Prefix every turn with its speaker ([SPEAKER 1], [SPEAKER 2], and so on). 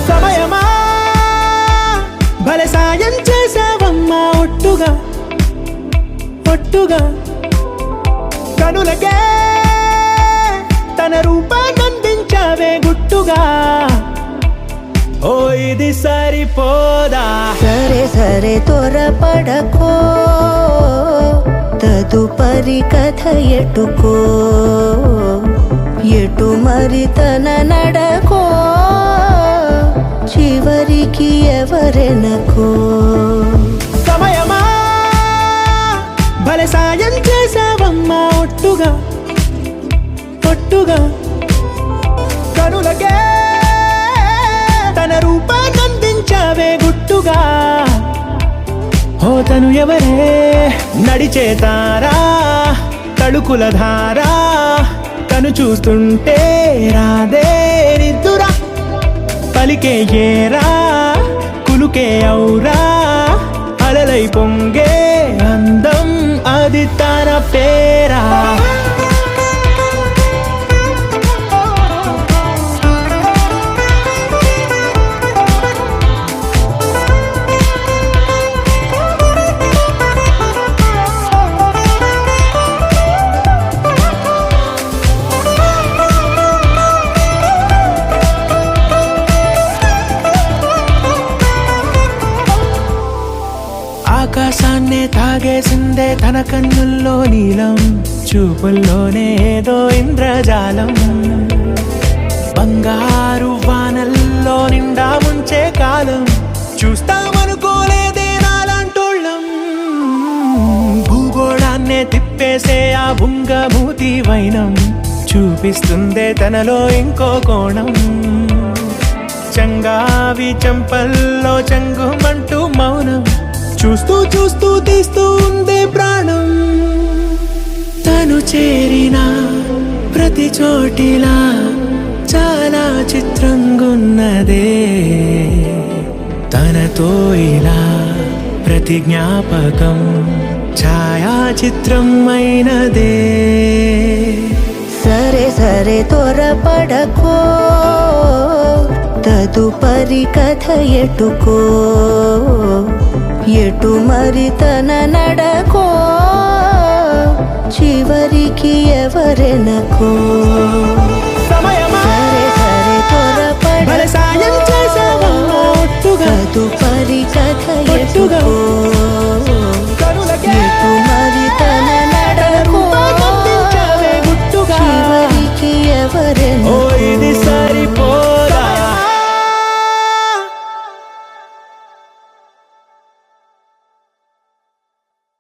[SPEAKER 1] సమయమా భలే సాయం చేసావమ్మా ఒట్టుగా ఒట్టుగా కనులకే తన రూపాన్నందించావే గుట్టుగా ఓ ఇది సరిపోదా
[SPEAKER 2] సరే సరే త్వరపడకో తదుపరి కథ ఎటుకో ఎటు మరి తన నడకో చివరికి ఎవరెనకో
[SPEAKER 1] సమయమా భలే సాయం చేసావమ్మా ఒట్టుగా ఒట్టుగా కనులకే తన రూపాన్నందించావే గుట్టుగా ఓ తను ఎవరే నడిచే తారా తడుకుల ధారా తను చూస్తుంటే రాదే నిద్దురా పలికే ఏరా కులుకే ఔరా అలలై పొంగే అందం అది తన పేరా ఆకాశాన్నే తాగేసిందే తన కన్నుల్లో నీలం చూపుల్లోనే ఏదో ఇంద్రజాలం బంగారు వానల్లో నిండా ముంచే కాలం చూస్తామనుకోలేదే నాలాంటోళ్ళం భూగోళాన్నే తిప్పేసే ఆ బుంగమూతి వైనం చూపిస్తుందే తనలో ఇంకో కోణం చంగావి చంపల్లో చంగుమంటూ మౌనం చూస్తూ చూస్తూ తీస్తూ ఉందే ప్రాణం తను చేరిన ప్రతి చోటిలా చాలా చిత్రంగున్నదే తనతో ఇలా ప్రతి జ్ఞాపకం ఛాయాచిత్రం అయినదే
[SPEAKER 2] సరే సరే త్వరపడకో తదుపరి కథ ఎటుకో ఎటు మరి తన నడకో చివరికి ఎవరెనకో